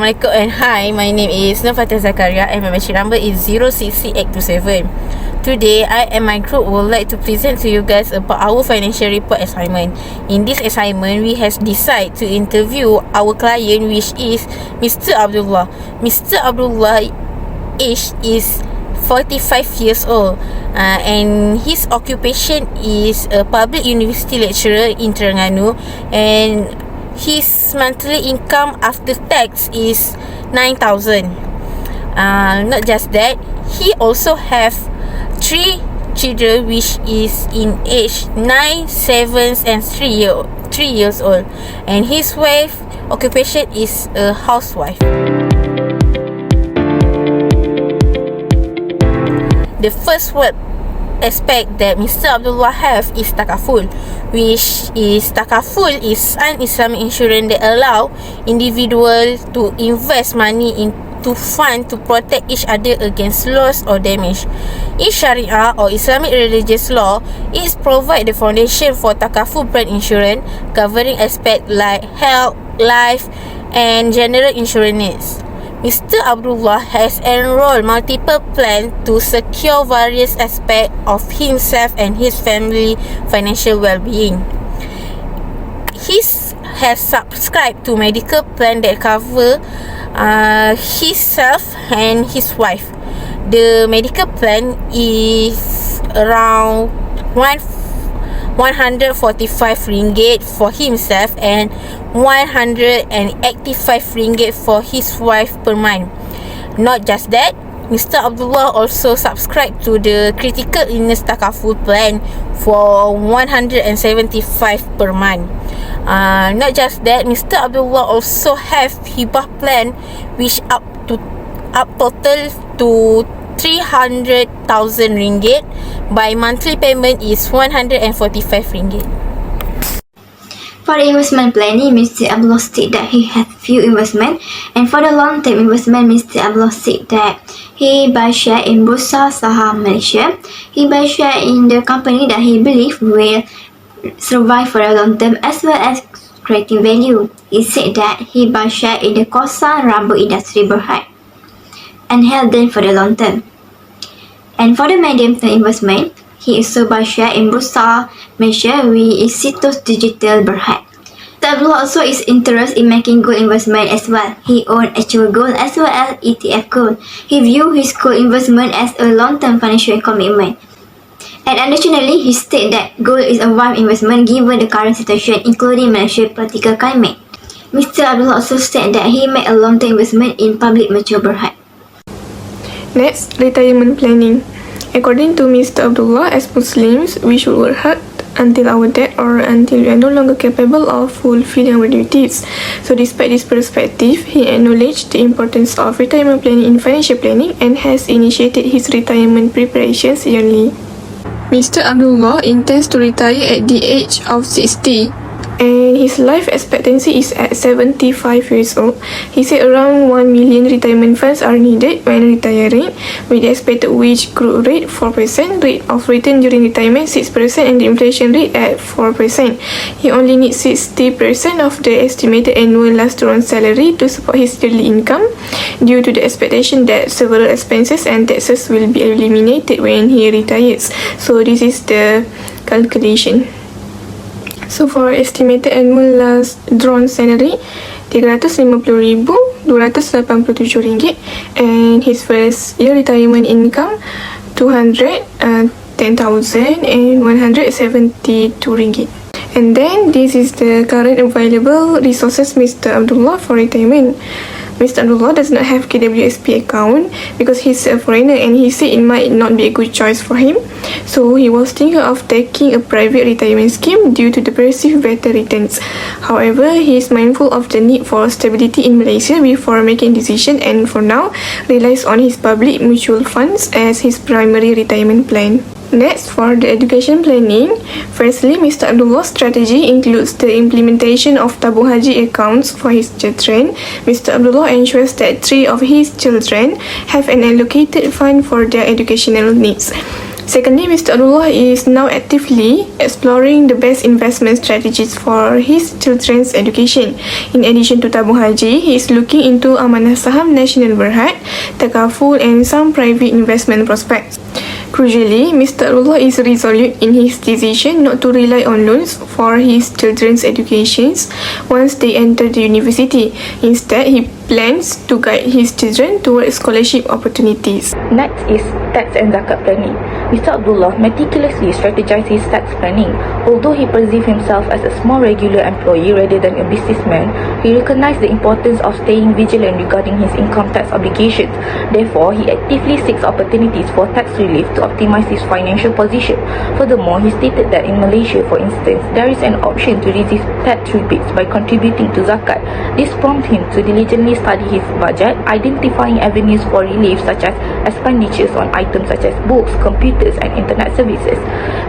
Assalamualaikum and hi, my name is NURHAFNI ZAKARIA and my membership number is 0668227. Today, I and my group would like to present to you guys about our financial report assignment. In this assignment, we have decided to interview our client, which is Mr. Abdullah. Mr. Abdullah age is 45 years old and his occupation is a public university lecturer in Terengganu, and his monthly income after tax is 9,000. Not just that, he also have 3 children which is in age 9, 7 and 3 years old, and his wife occupation is a housewife. The first word aspect that Mr. Abdullah have is takaful, which is takaful is an Islamic insurance that allow individual to invest money into fund to protect each other against loss or damage. In Sharia or Islamic religious law, it provide the foundation for takaful brand insurance, covering aspects like health, life, and general insurance needs. Mr. Abdullah has enrolled multiple plans to secure various aspects of himself and his family financial well-being. He has subscribed to medical plan that cover himself and his wife. The medical plan is around 145 ringgit for himself and 185 ringgit for his wife per month. Not just that, Mr. Abdullah also subscribed to the critical illness takaful plan for 175 per month. Not just that, Mr. Abdullah also have hibah plan which up total to 300,000 ringgit. By monthly payment is 145 ringgit. For the investment planning, Mr. Abdullah said that he has few investment, and for the long-term investment, Mr. Abdullah said that he buy share in Bursa Saham Malaysia. He buy share in the company that he believe will survive for a long term as well as creating value. He said that he buy share in the Kosan rubber industry Berhad and held them for the long term. And for the medium-term investment, he also buy share in Bursa Malaysia with Situs Digital Berhad. Abdullah also is interested in making gold investment as well. He own actual gold as well as ETF gold. He view his gold investment as a long-term financial commitment. And additionally, he stated that gold is a wise investment given the current situation, including Malaysia's political climate. Mr. Abdullah also stated that he made a long-term investment in public mature Berhad. Next, retirement planning. According to Mr. Abdullah, as Muslims, we should work hard until our death or until we are no longer capable of fulfilling our duties. So despite this perspective, he acknowledged the importance of retirement planning in financial planning and has initiated his retirement preparations yearly. Mr. Abdullah intends to retire at the age of 60. And his life expectancy is at 75 years old. He said around 1 million retirement funds are needed when retiring, with the expected wage growth rate 4%, rate of return during retirement 6%, and the inflation rate at 4%. He only needs 60% of the estimated annual last run salary to support his yearly income, due to the expectation that several expenses and taxes will be eliminated when he retires. So this is the calculation. So for estimated annual last drawn salary, RM350,287, and his first year retirement income RM210,172. And then this is the current available resources Mr. Abdullah for retirement. Mr. Abdullah does not have KWSP account because he's a foreigner, and he said it might not be a good choice for him. So he was thinking of taking a private retirement scheme due to the perceived better returns. However, he is mindful of the need for stability in Malaysia before making decision, and for now relies on his public mutual funds as his primary retirement plan. Next, for the education planning, firstly, Mr. Abdullah's strategy includes the implementation of tabung haji accounts for his children. Mr. Abdullah ensures that 3 of his children have an allocated fund for their educational needs. Secondly, Mr. Abdullah is now actively exploring the best investment strategies for his children's education. In addition to tabung haji, he is looking into amanah saham nasional berhad, takaful and some private investment prospects. Crucially, Mr. Abdullah is resolute in his decision not to rely on loans for his children's educations once they enter the university. Instead, he plans to guide his children towards scholarship opportunities. Next is tax and zakat planning. Mr. Abdullah meticulously strategized his tax planning. Although he perceived himself as a small regular employee rather than a businessman, he recognized the importance of staying vigilant regarding his income tax obligations. Therefore, he actively seeks opportunities for tax relief to optimize his financial position. Furthermore, he stated that in Malaysia, for instance, there is an option to receive tax rebates by contributing to zakat. This prompted him to diligently study his budget, identifying avenues for relief such as expenditures on items such as books, computers and internet services.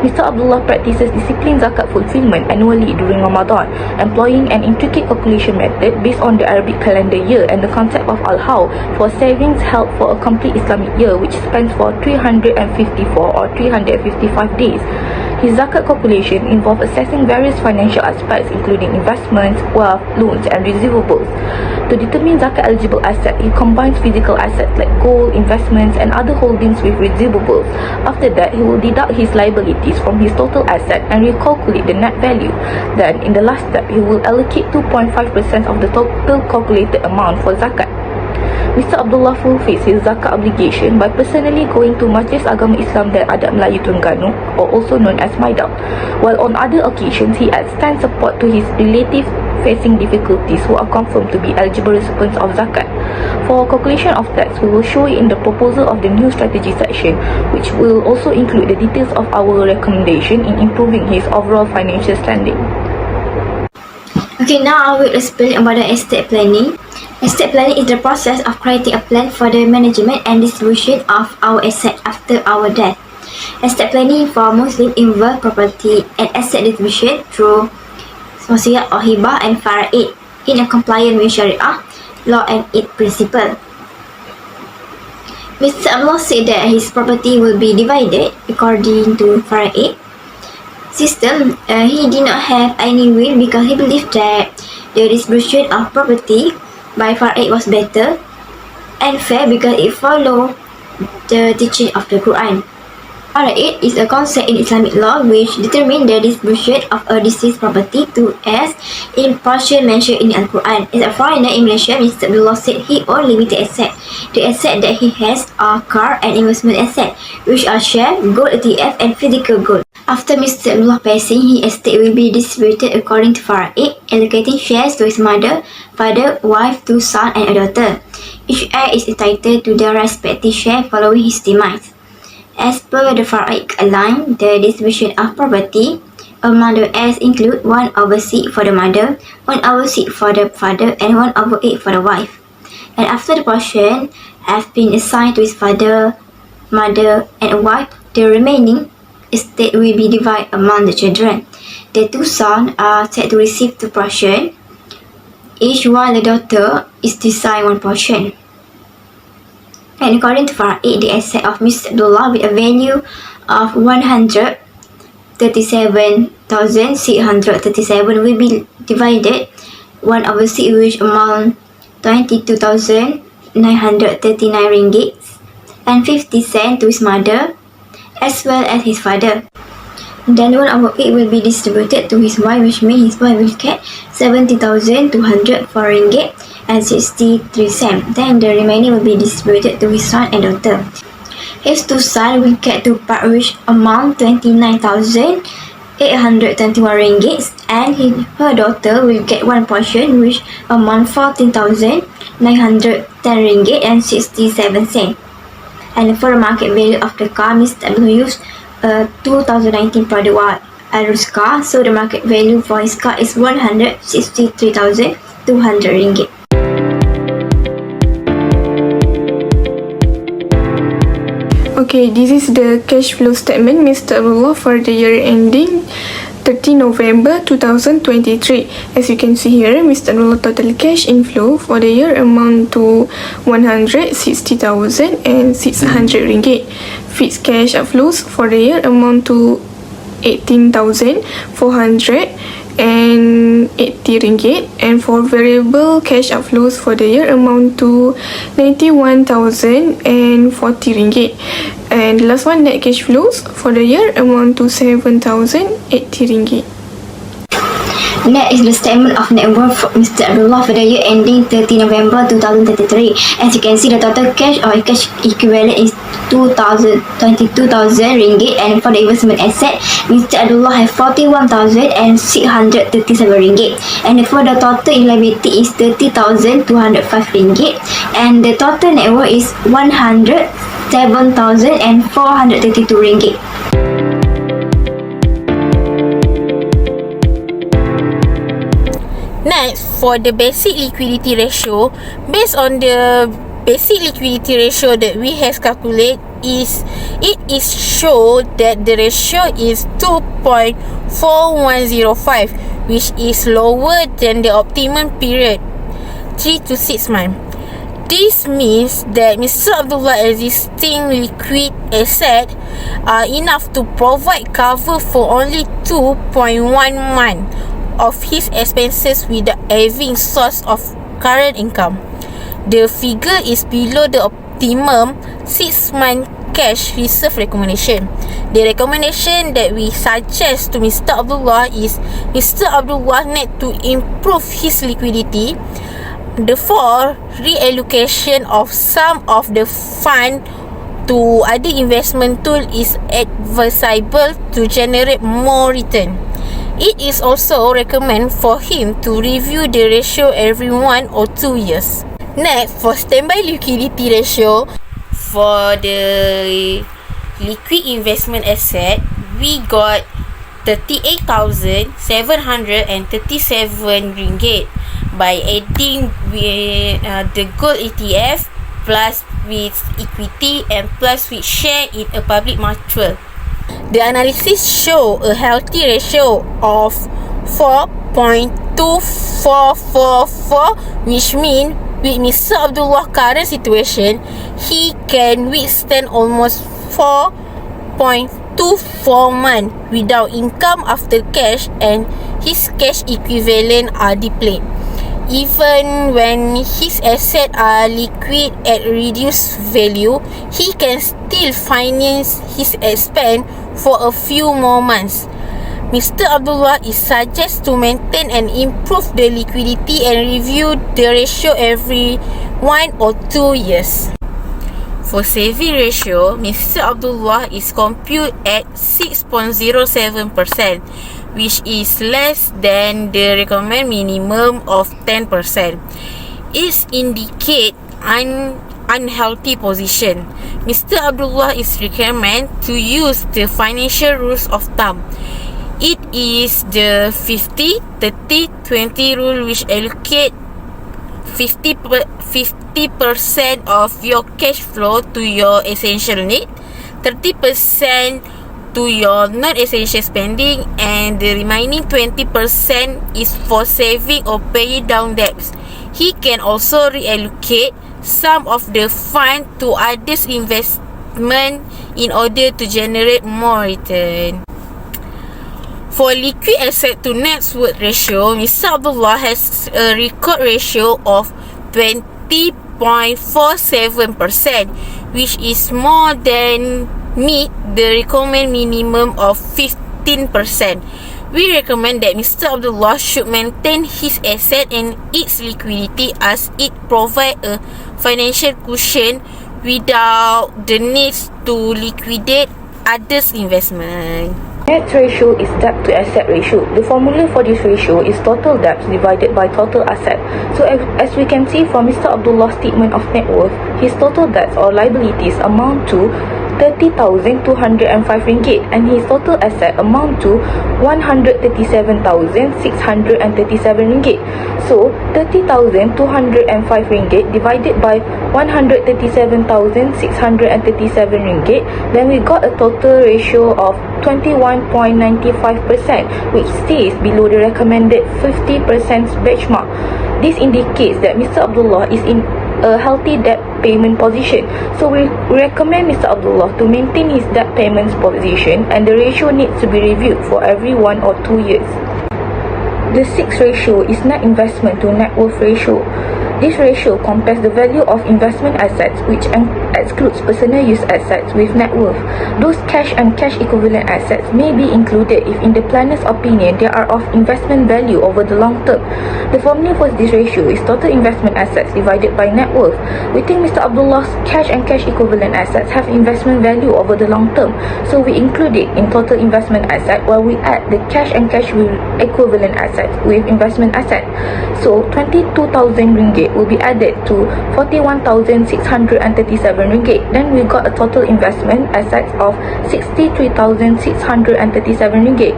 Mr. Abdullah practices disciplined zakat fulfillment annually during Ramadan, employing an intricate calculation method based on the Arabic calendar year and the concept of al-hawl for savings held for a complete Islamic year, which spans for 354 or 355 days. His zakat calculation involves assessing various financial aspects including investments, wealth, loans and receivables. To determine zakat eligible asset, he combines physical assets like gold, investments and other holdings with receivables. After that, he will deduct his liabilities from his total asset and recalculate the net value. Then, in the last step, he will allocate 2.5% of the total calculated amount for zakat. Mr. Abdullah fulfills his zakat obligation by personally going to Majlis Agama Islam dan Adat Melayu Terengganu, or also known as MIDAP, while on other occasions he extends support to his relatives facing difficulties who are confirmed to be eligible recipients of zakat. For calculation of tax, we will show it in the proposal of the new strategy section, which will also include the details of our recommendation in improving his overall financial standing. Okay, now I will explain about the estate planning. Estate planning is the process of creating a plan for the management and distribution of our assets after our death. Estate planning for Muslims involves property and asset distribution through wasiat or hibah and faraid in a compliance with Sharia law and its principle. Mr. Abdullah said that his property will be divided according to faraid system. He did not have any will because he believed that the distribution of property by faraid was better and fair because it followed the teaching of the Quran. Faraid is a concept in Islamic law which determines the distribution of a deceased property to as in portion mentioned in the Quran. As a foreigner in Malaysia, Mr. Abdullah said he owns limited assets. The assets that he has are car and investment assets, which are share, gold ETF and physical gold. After Mr. Abdullah passing, his estate will be distributed according to faraid, allocating shares to his mother, father, wife, 2 sons and a daughter. Each heir is entitled to their respective share following his demise. As per the faraid guideline, the distribution of property among the heirs include 1/6 for the mother, 1/6 for the father and 1/8 for the wife. And after the portion have been assigned to his father, mother and wife, the remaining estate will be divided among the children. The 2 sons are said to receive 2 portions, each while the daughter is assigned 1 portion. And according to faraid, the asset of Mr. Abdullah with a value of 137,637 will be divided 1/6, which amount 22,939 ringgit and 50 cents to his mother as well as his father. Then 1/8 will be distributed to his wife, which means his wife will get 70,204 ringgit and 63 cents. Then the remaining will be distributed to his son and daughter. His 2 sons will get 2 part, which amount 29,821 ringgit, and her daughter will get 1 portion, which amount 14,910 ringgit and 67 cents. And for the market value of the car, Mr. Abdullah used a 2019 product Arus car, so the market value for his car is 163,200 ringgit. Okay, this is the cash flow statement Mr. Abdullah for the year ending 30 November 2023. As you can see here, Mr. Abdullah total cash inflow for the year amount to 160,600 ringgit. Fixed cash outflows for the year amount to 18,480 ringgit, and for variable cash outflows for the year amount to 91,040 ringgit. And the last one, net cash flows for the year amount to 7,080 ringgit. Net is the statement of net worth of Mr. Abdullah for the year ending 30 November 2033. As you can see, the total cash or cash equivalent is 22,000 ringgit, and for the investment asset, Mr. Abdullah has 41,637 ringgit, and for the total liability is 30,205 ringgit, and the total net worth is 107,432 ringgit. Next, for the basic liquidity ratio, based on the basic liquidity ratio that we have calculated, it is show that the ratio is 2.4105, which is lower than the optimum period 3 to 6 months. This means that Mr. Abdullah existing liquid asset are enough to provide cover for only 2.1 month of his expenses without having source of current income. The figure is below the optimum 6-month cash reserve recommendation. The recommendation that we suggest to Mr. Abdullah is Mr. Abdullah need to improve his liquidity. Therefore, reallocation of some of the fund to other investment tool is advisable to generate more return. It is also recommended for him to review the ratio every 1 or 2 years. Next, for standby liquidity ratio, for the liquid investment asset, we got 38,737 ringgit by adding with the gold ETF plus with equity and plus with share in a public mutual. The analysis show a healthy ratio of 4.2444, which means with Mr. Abdullah's current situation, he can withstand almost 4.24 months without income after cash, and his cash equivalent are depleted. Even when his assets are liquid at reduced value, he can still finance his expense for a few more months. Mr. Abdullah is suggested to maintain and improve the liquidity and review the ratio every 1 or 2 years. For saving ratio, Mr. Abdullah is computed at 6.07%, which is less than the recommended minimum of 10%. It indicates unhealthy position. Mr. Abdullah is recommended to use the financial rules of thumb. It is the 50-30-20 rule, which allocate 50% of your cash flow to your essential need, 30% to your non-essential spending, and the remaining 20% is for saving or paying down debts. He can also reallocate some of the fund to others investment in order to generate more return. For liquid asset to net worth ratio, Mr. Abdullah has a record ratio of 20.47%, which is more than meet the recommended minimum of 15%. We recommend that Mr. Abdullah should maintain his asset and its liquidity, as it provides a financial cushion without the need to liquidate others' investment. Debt ratio is debt to asset ratio. The formula for this ratio is total debts divided by total asset. So as we can see from Mr. Abdullah's statement of net worth, his total debts or liabilities amount to 30,205 ringgit, and his total asset amount to 137,637 ringgit. So 30,205 ringgit divided by 137,637 ringgit, then we got a total ratio of 21.95%, which stays below the recommended 50% benchmark. This indicates that Mr. Abdullah is in a healthy debt payment position. So we recommend Mr. Abdullah to maintain his debt payments position, and the ratio needs to be reviewed for every 1 or 2 years. The sixth ratio is net investment to net worth ratio. This ratio compares the value of investment assets, which excludes personal use assets, with net worth. Those cash and cash equivalent assets may be included if in the planner's opinion they are of investment value over the long term. The formula for this ratio is total investment assets divided by net worth. We think Mr. Abdullah's cash and cash equivalent assets have investment value over the long term, so we include it in total investment asset while we add the cash and cash equivalent assets with investment asset. So 22,000 ringgit will be added to 41,637 ringgit. Then we got a total investment assets of 63,637 ringgit.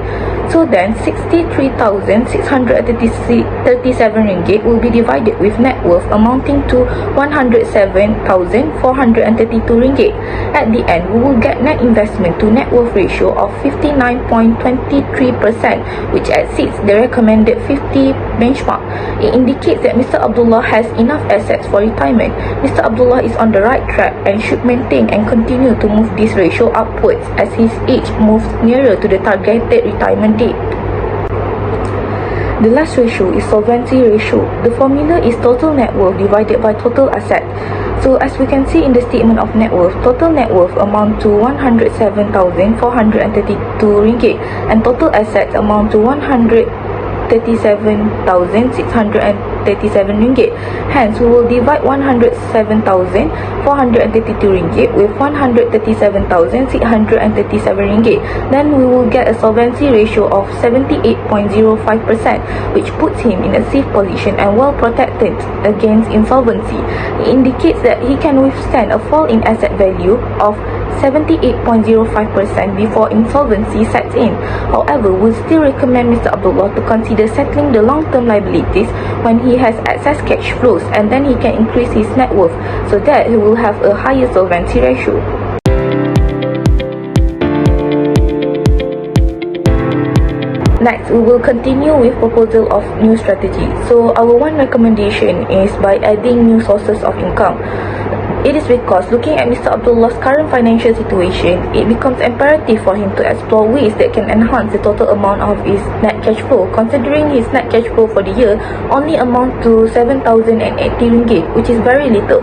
So then 63,637 ringgit will be divided with net worth amounting to 107,432 ringgit. At the end, we will get net investment to net worth ratio of 59.23%, which exceeds the recommended 50 benchmark. It indicates that Mr. Abdullah has enough assets for retirement. Mr. Abdullah is on the right track and should maintain and continue to move this ratio upwards as his age moves nearer to the targeted retirement date. The last ratio is solvency ratio. The formula is total net worth divided by total asset. So as we can see in the statement of net worth, total net worth amount to 107,432 ringgit and total assets amount to 137,637 ringgit. Hence, we will divide 107,432 ringgit with 137,637 ringgit. Then we will get a solvency ratio of 78.05%, which puts him in a safe position and well protected against insolvency. It indicates that he can withstand a fall in asset value of 78.05% before insolvency sets in. However, we still recommend Mr. Abdullah to consider settling the long-term liabilities when he has excess cash flows, and then he can increase his net worth so that he will have a higher solvency ratio. Next, we will continue with proposal of new strategy. So our one recommendation is by adding new sources of income. It is because looking at Mr. Abdullah's current financial situation, it becomes imperative for him to explore ways that can enhance the total amount of his net cash flow, considering his net cash flow for the year only amount to 7,080 ringgit, which is very little.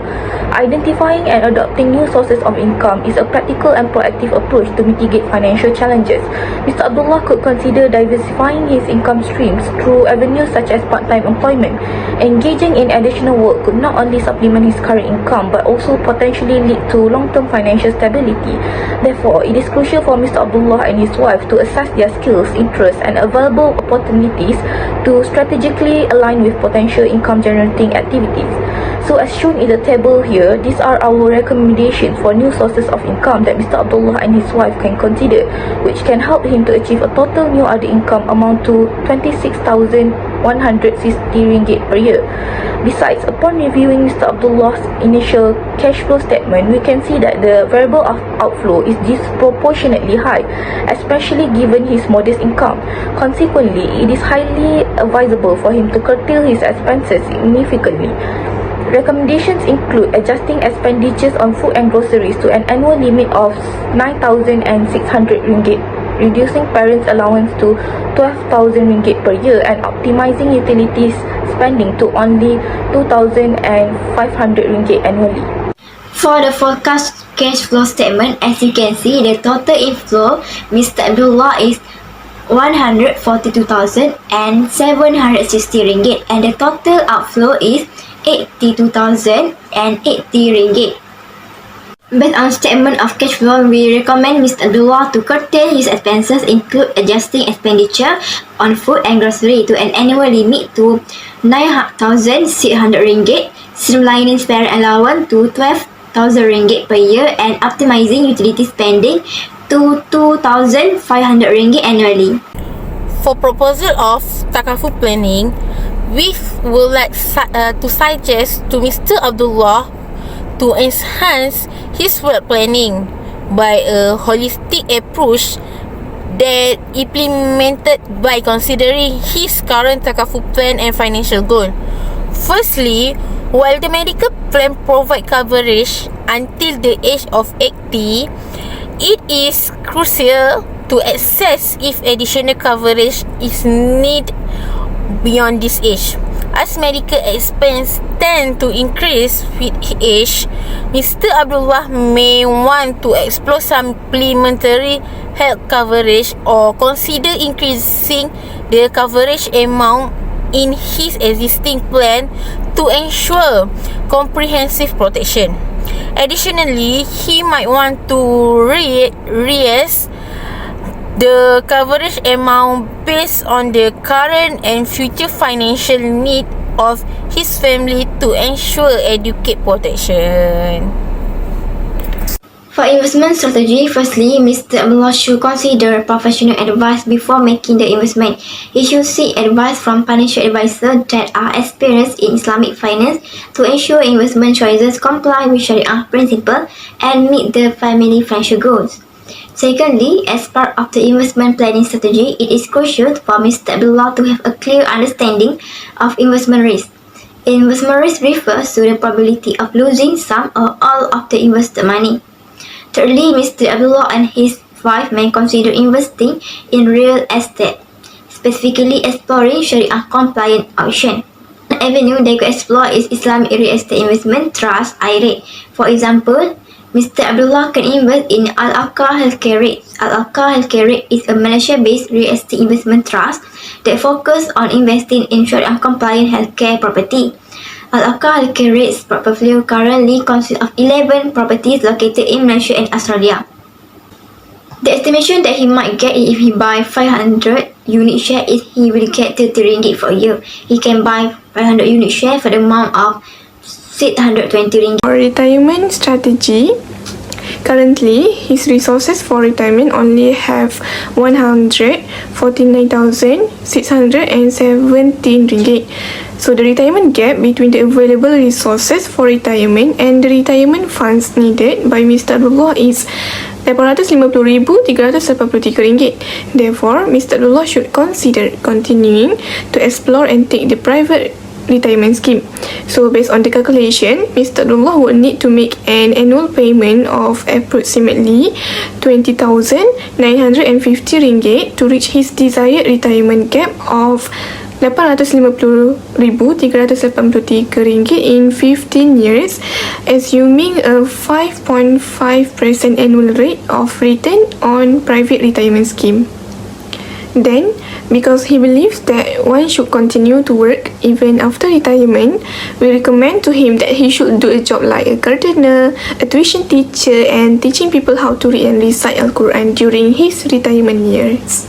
Identifying and adopting new sources of income is a practical and proactive approach to mitigate financial challenges. Mr. Abdullah could consider diversifying his income streams through avenues such as part-time employment. Engaging in additional work could not only supplement his current income but also potentially lead to long-term financial stability. Therefore, it is crucial for Mr. Abdullah and his wife to assess their skills, interests and available opportunities to strategically align with potential income-generating activities. So as shown in the table here, these are our recommendations for new sources of income that Mr. Abdullah and his wife can consider, which can help him to achieve a total new other income amount to 26,160 ringgit per year. Besides, upon reviewing Mr. Abdullah's initial cash flow statement, we can see that the variable outflow is disproportionately high, especially given his modest income. Consequently, it is highly advisable for him to curtail his expenses significantly. Recommendations include adjusting expenditures on food and groceries to an annual limit of 9,600 ringgit, reducing parents' allowance to 12,000 ringgit per year, and optimizing utilities spending to only 2,500 ringgit annually. For the forecast cash flow statement, as you can see, the total inflow Mr. Abdullah is 142,760 ringgit and the total outflow is 82,080 ringgit. Based on statement of cash flow, we recommend Mr. Abdullah to curtail his expenses, include adjusting expenditure on food and grocery to an annual limit to 9,600 ringgit, streamlining parent allowance to ringgit per year and optimizing utility spending to 2,500 ringgit annually. For proposal of takaful planning, we would like to suggest to Mr. Abdullah to enhance his wealth planning by a holistic approach that implemented by considering his current takaful plan and financial goal. Firstly, while the medical plan provide coverage until the age of 80, it is crucial to assess if additional coverage is needed beyond this age. As medical expense tend to increase with age, Mr. Abdullah may want to explore supplementary health coverage or consider increasing the coverage amount in his existing plan to ensure comprehensive protection. Additionally, he might want to raise the coverage amount based on the current and future financial need of his family to ensure adequate protection. For investment strategy, firstly, Mr. Abdullah should consider professional advice before making the investment. He should seek advice from financial advisors that are experienced in Islamic finance to ensure investment choices comply with Sharia principles and meet the family financial goals. Secondly, as part of the investment planning strategy, it is crucial for Mr. Abdullah to have a clear understanding of investment risk. Investment risk refers to the probability of losing some or all of the invested money. Thirdly, Mr. Abdullah and his wife may consider investing in real estate, specifically exploring Sharia-compliant options. One avenue they could explore is Islamic Real Estate Investment Trust (IREIT). For example, Mr. Abdullah can invest in Al-Aqah Healthcare REIT. Al-Aqah Healthcare REIT is a Malaysia-based real estate investment trust that focuses on investing in Sharia-compliant healthcare property. Al-Aqah Healthcare REIT's portfolio currently consists of 11 properties located in Malaysia and Australia. The estimation that he might get if he buy 500 unit share is he will get 30 ringgit for a year. He can buy 500 unit share for the amount of 620 ringgit. For retirement strategy, currently his resources for retirement only have 149,617 ringgit. So the retirement gap between the available resources for retirement and the retirement funds needed by Mr. Abdullah is 850,383 ringgit. Therefore, Mr. Abdullah should consider continuing to explore and take the private retirement scheme. So based on the calculation, Mr. Abdullah would need to make an annual payment of approximately 20,950 ringgit to reach his desired retirement gap of 850,383 ringgit in 15 years, assuming a 5.5% annual rate of return on private retirement scheme. Then, because he believes that one should continue to work even after retirement, we recommend to him that he should do a job like a gardener, a tuition teacher, and teaching people how to read and recite Al-Quran during his retirement years.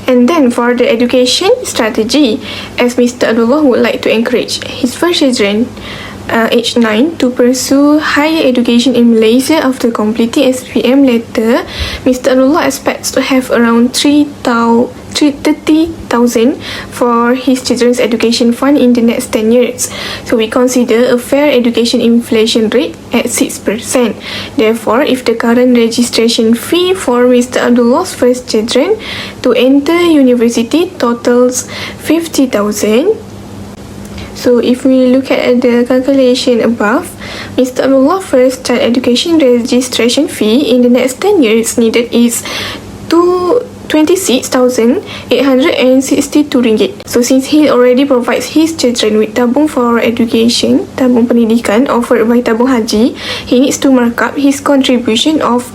And then for the education strategy, as Mr. Abdullah would like to encourage his first children, age 9, to pursue higher education in Malaysia after completing SPM later, Mr. Abdullah expects to have around 30,000 for his children's education fund in the next 10 years. So we consider a fair education inflation rate at 6%. Therefore, if the current registration fee for Mr. Abdullah's first children to enter university totals 50,000, so if we look at the calculation above, Mr. Abdullah's first child education registration fee in the next 10 years needed is 26,862 ringgit. So since he already provides his children with tabung for education, tabung pendidikan offered by tabung haji, he needs to mark up his contribution of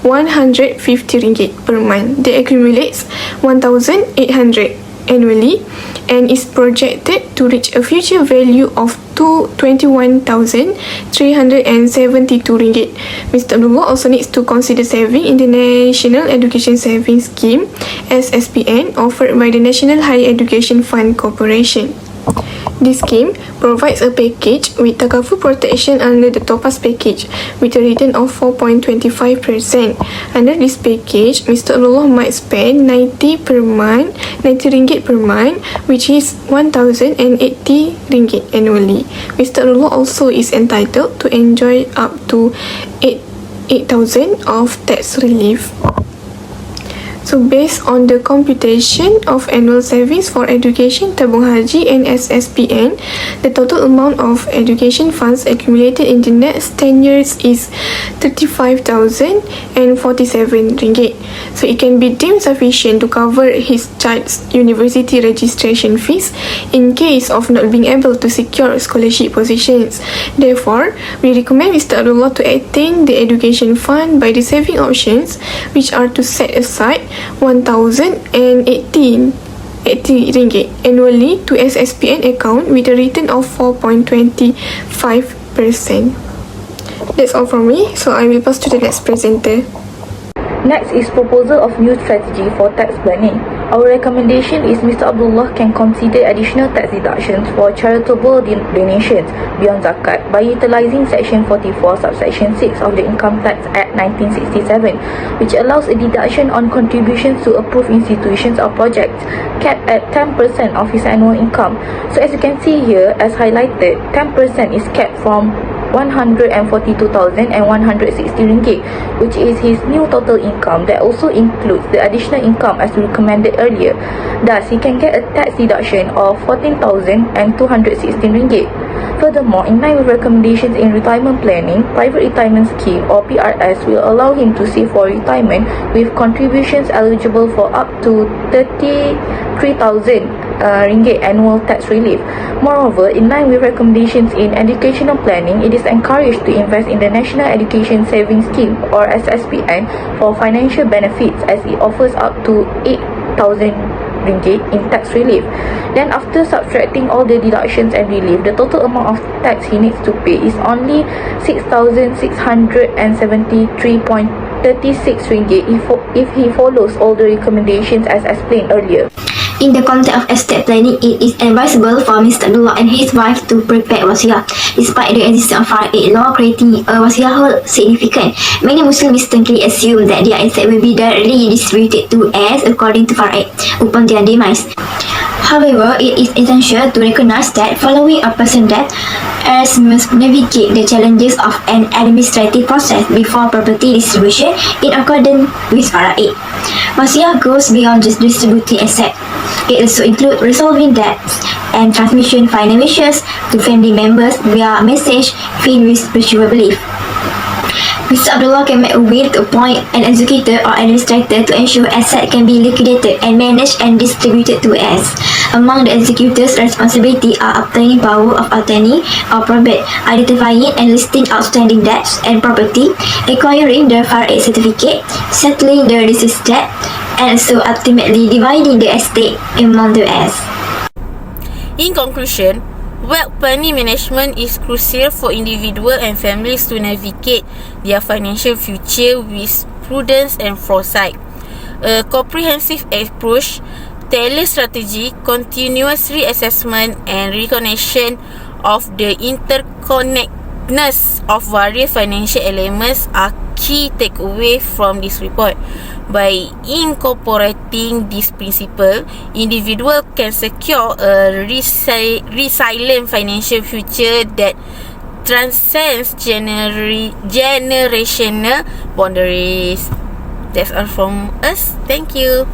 150 ringgit per month. That accumulates 1,800 annually and is projected to reach a future value of 21,372 ringgit. Mr. Abdullah also needs to consider saving in the National Education Savings Scheme (SSPN) offered by the National Higher Education Fund Corporation. This scheme provides a package with takaful protection under the Topaz package with a return of 4.25%. Under this package, Mr. Abdullah might spend 90 ringgit per month, which is 1,080 ringgit annually. Mr. Abdullah also is entitled to enjoy up to 8,000 of tax relief. So based on the computation of annual savings for education, tabung haji and SSPN, the total amount of education funds accumulated in the next 10 years is 35,047 ringgit. So it can be deemed sufficient to cover his child's university registration fees in case of not being able to secure scholarship positions. Therefore, we recommend Mr. Abdullah to attain the education fund by the saving options, which are to set aside 1,080 ringgit annually to SSPN account with a return of 4.25%. That's all from me, so I will pass to the next presenter. Next is proposal of new strategy for tax planning. Our recommendation is Mr. Abdullah can consider additional tax deductions for charitable donations beyond zakat by utilizing Section 44 subsection 6 of the Income Tax Act 1967, which allows a deduction on contributions to approved institutions or projects capped at 10% of his annual income. So as you can see here, as highlighted, 10% is capped from 142,160 ringgit, which is his new total income that also includes the additional income as recommended earlier. Thus, he can get a tax deduction of 14,216 ringgit. Furthermore, in line with recommendations in retirement planning, private retirement scheme or PRS will allow him to save for retirement with contributions eligible for up to 33,000 ringgit annual tax relief. Moreover, in line with recommendations in educational planning, it is encouraged to invest in the National Education Savings Scheme or SSPN for financial benefits, as it offers up to 8,000 ringgit in tax relief. Then after subtracting all the deductions and relief, the total amount of tax he needs to pay is only 6,673.36 ringgit if he follows all the recommendations as explained earlier. In the context of estate planning, it is advisable for Mr. Abdullah and his wife to prepare wasiah. Despite the existence of Faraid law creating a wasiah hold significant, many Muslims mistakenly assume that their assets will be directly distributed to heirs according to Faraid upon their demise. However, it is essential to recognize that following a person's death, heirs must navigate the challenges of an administrative process before property distribution in accordance with Faraid. Wasiah goes beyond just distributing assets. It also includes resolving debts and transmission final wishes to family members via message filled with spiritual belief. Mr. Abdullah can make a will to appoint an executor or administrator to ensure assets can be liquidated and managed and distributed to heirs. Among the executor's responsibilities are obtaining power of attorney or probate, identifying and listing outstanding debts and property, acquiring the Faraid certificate, settling the deceased debt, and so ultimately dividing the estate among the heirs. In conclusion, wealth planning management is crucial for individuals and families to navigate their financial future with prudence and foresight. A comprehensive approach, tailored strategy, continuous reassessment and recognition of the interconnectedness of various financial elements are key takeaway from this report. By incorporating this principle, individual can secure a resilient financial future that transcends generational boundaries. That's all from us. Thank you.